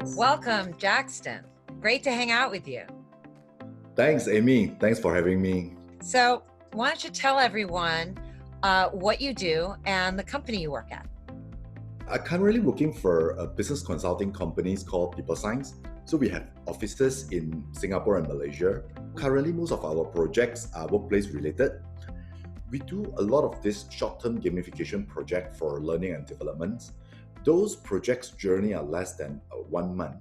Welcome, Jaxton. Great to hang out with you. Thanks, Amy. Thanks for having me. So, why don't you tell everyone what you do and the company you work at? I'm currently working for a business consulting company called People Psyence. So we have offices in Singapore and Malaysia. Currently, most of our projects are workplace related. We do a lot of this short-term gamification project for learning and development. Those projects' journey are less than 1 month.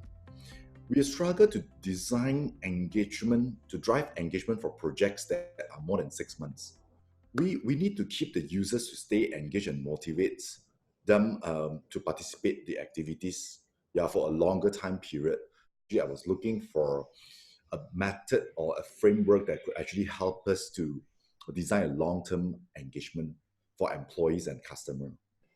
We struggle to design engagement, to drive engagement for projects that are more than 6 months. We need to keep the users to stay engaged and motivate them to participate in the activities for a longer time period. I was looking for a method or a framework that could actually help us to design a long-term engagement for employees and customers.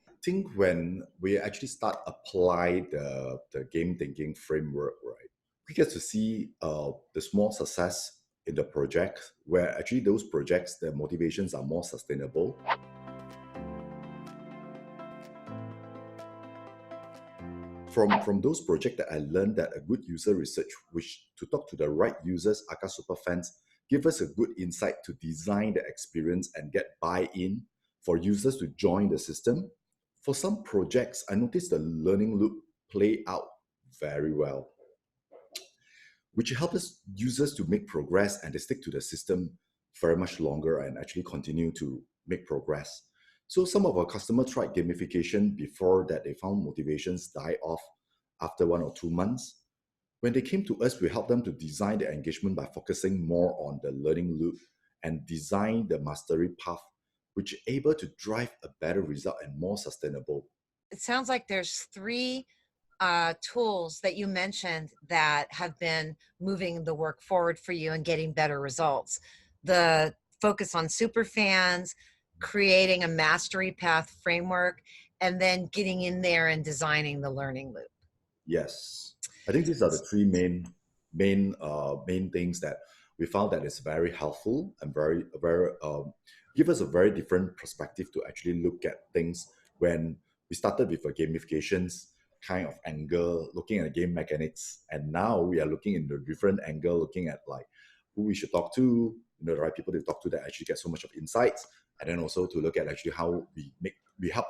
I think when we actually start apply the game thinking framework, right, we get to see the small success in the project where actually those projects, the motivations are more sustainable. From those projects that I learned that a good user research, which to talk to the right users, Aka super fans, give us a good insight to design the experience and get buy-in for users to join the system. For some projects, I noticed the learning loop play out very well, which helps users to make progress and they stick to the system very much longer and actually continue to make progress. So some of our customers tried gamification before that they found motivations die off after 1 or 2 months. When they came to us, we helped them to design the engagement by focusing more on the learning loop and design the mastery path, which is able to drive a better result and more sustainable. It sounds like there's 3 tools that you mentioned that have been moving the work forward for you and getting better results. The focus on super fans, creating a mastery path framework, and then getting in there and designing the learning loop. Yes, I think these are the 3 main things that we found that is very helpful and very give us a very different perspective to actually look at things. When we started with a gamifications kind of angle, looking at game mechanics, and now we are looking in a different angle, looking at like who we should talk to, the right people to talk to that actually get so much of insights, and then also to look at actually how we help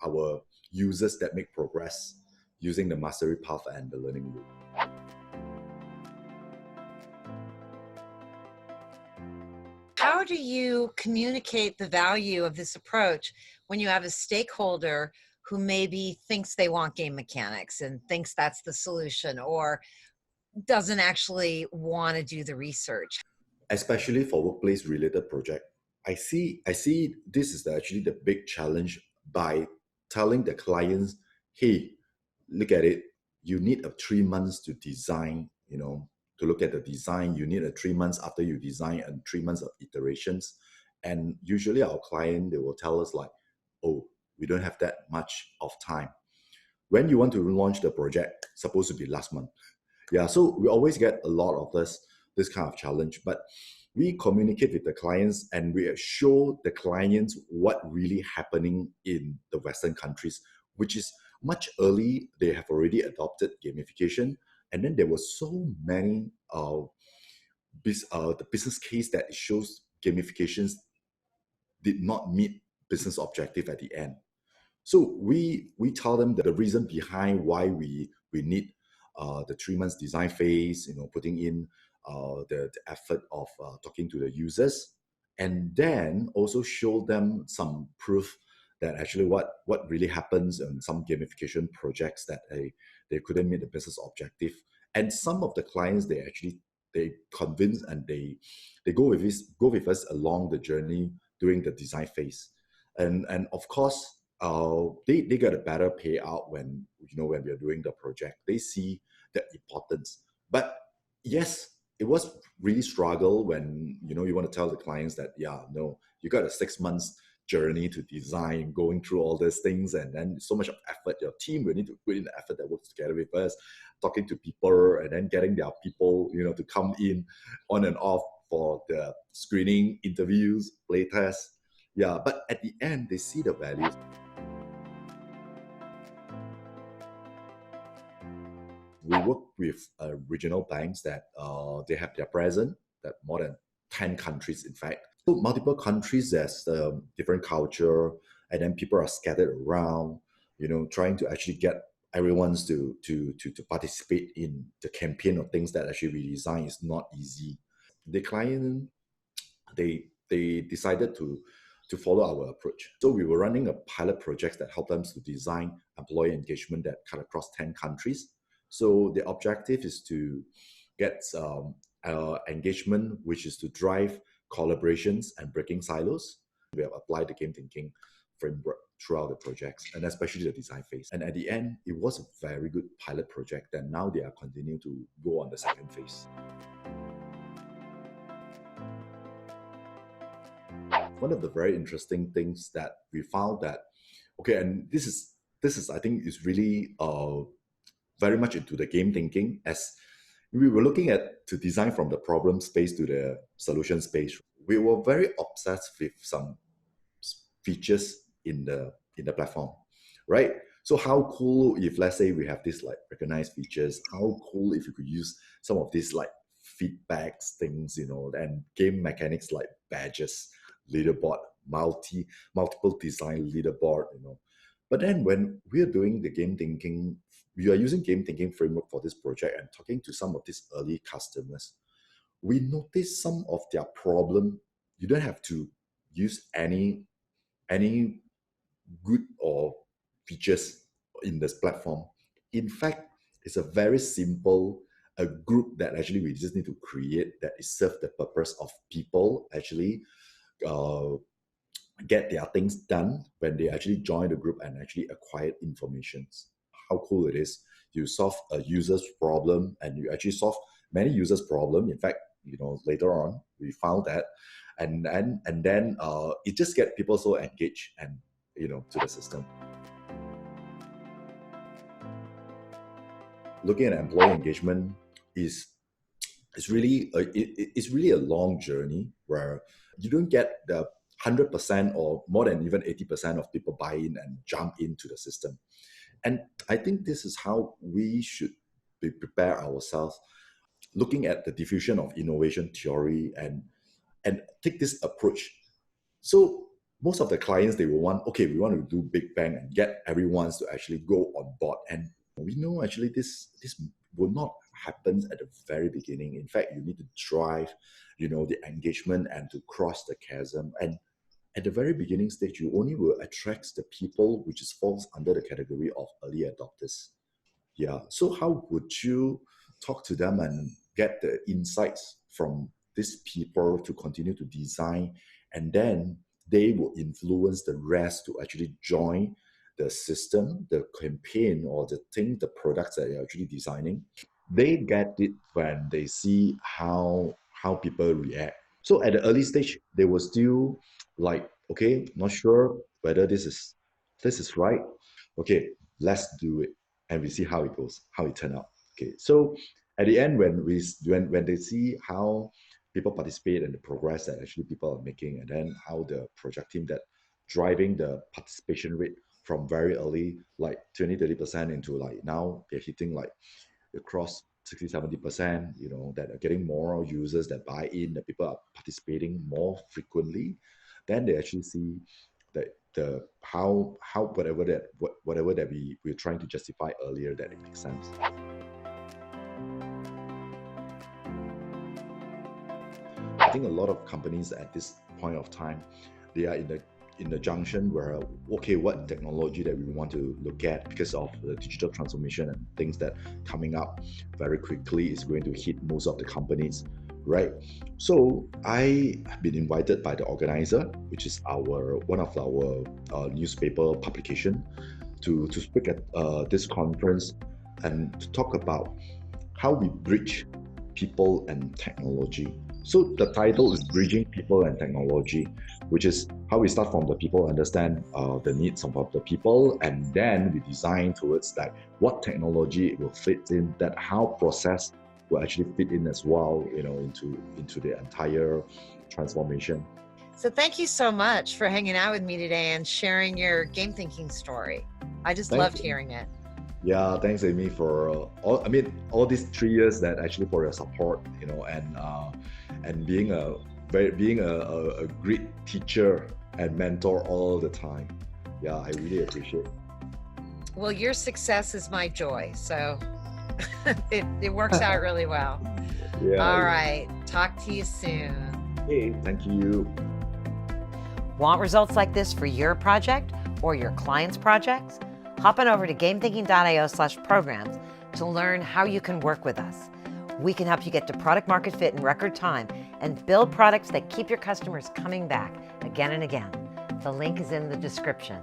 our users that make progress using the mastery path and the learning loop. How do you communicate the value of this approach when you have a stakeholder who maybe thinks they want game mechanics and thinks that's the solution, or doesn't actually want to do the research? Especially for workplace related project, I see this is actually the big challenge by telling the clients, hey, look at it, you need a 3 months to design, to look at the design, you need a 3 months after you design and 3 months of iterations. And usually our client, they will tell us like, oh, we don't have that much of time. When you want to launch the project, supposed to be last month. So we always get a lot of this kind of challenge, but we communicate with the clients and we show the clients what really happening in the Western countries, which is much early. They have already adopted gamification. And then there were so many the business case that shows gamifications did not meet business objective at the end. So we tell them that the reason behind why we need the 3 months design phase, putting in the effort of talking to the users, and then also show them some proof that actually what really happens in some gamification projects that they couldn't meet the business objective. And some of the clients, they convince and they go with us along the journey during the design phase. And of course, they get a better payout when when we are doing the project. They see the importance. But yes, it was really struggle when you want to tell the clients that you got a 6 months journey to design, going through all these things, and then so much of effort. Your team will need to put in the effort that works together with us, talking to people, and then getting their people to come in on and off for the screening, interviews, play tests. But at the end, they see the values. We work with regional banks that they have their presence that more than 10 countries, in fact. So multiple countries, there's different culture, and then people are scattered around, trying to actually get everyone's to participate in the campaign of things that actually we design is not easy. The client, they decided to follow our approach. So we were running a pilot project that helped them to design employee engagement that cut across 10 countries. So the objective is to get engagement, which is to drive collaborations and breaking silos. We have applied the game thinking framework throughout the projects, and especially the design phase. And at the end, it was a very good pilot project, and now they are continuing to go on the second phase. One of the very interesting things that we found that, okay, and this is I think is really very much into the game thinking, as we were looking at to design from the problem space to the solution space. We were very obsessed with some features in the platform, right? So how cool if, let's say, we have this like recognized features, how cool if you could use some of these like feedbacks things, and game mechanics like badges, leaderboard, multiple design leaderboard, But then when we're doing the game thinking, we are using game thinking framework for this project and talking to some of these early customers, we noticed some of their problem. You don't have to use any good or features in this platform. In fact, it's a very simple a group that actually we just need to create that is serve the purpose of people actually get their things done when they actually join the group and actually acquire information. How cool it is. You solve a user's problem and you actually solve many users' problem. In fact, later on we found that, and then it just get people so engaged and to the system. Looking at employee engagement is really it's really a long journey where you don't get the 100% or more than even 80% of people buy in and jump into the system. And I think this is how we should prepare ourselves, looking at the diffusion of innovation theory and take this approach. So most of the clients, they will want, okay, we want to do big bang and get everyone to actually go on board. And we know actually this will not happen at the very beginning. In fact, you need to drive, the engagement and to cross the chasm. And at the very beginning stage, you only will attract the people which falls under the category of early adopters. Yeah. So how would you talk to them and get the insights from these people to continue to design, and then they will influence the rest to actually join the system, the campaign, or the products that you're actually designing. They get it when they see how people react. So at the early stage, they were still like, okay, not sure whether this is right. Okay, let's do it, and we see how it goes, how it turned out. Okay, so at the end, when they see how people participate and the progress that actually people are making, and then how the project team that driving the participation rate from very early, like 20-30% into like now they're hitting like across 60-70%, that are getting more users that buy in, that people are participating more frequently, then they actually see that how whatever that we're trying to justify earlier, that it makes sense. I think a lot of companies at this point of time, they are in the junction where, okay, what technology that we want to look at because of the digital transformation and things that coming up very quickly is going to hit most of the companies, right? So I have been invited by the organizer, which is one of our newspaper publication, to speak at this conference and to talk about how we bridge people and technology. So the title is Bridging People and Technology, which is how we start from the people, understand the needs of the people, and then we design towards that what technology will fit in, that how process will actually fit in as well, into the entire transformation. So thank you so much for hanging out with me today and sharing your game thinking story. I just loved hearing it. Yeah, thanks, Amy, for all these 3 years that actually for your support, and being a great teacher and mentor all the time. Yeah, I really appreciate. Well, your success is my joy. So it works out really well. Yeah. All right. Talk to you soon. Hey, thank you. Want results like this for your project or your client's projects? Hop on over to gamethinking.io/programs to learn how you can work with us. We can help you get to product market fit in record time and build products that keep your customers coming back again and again. The link is in the description.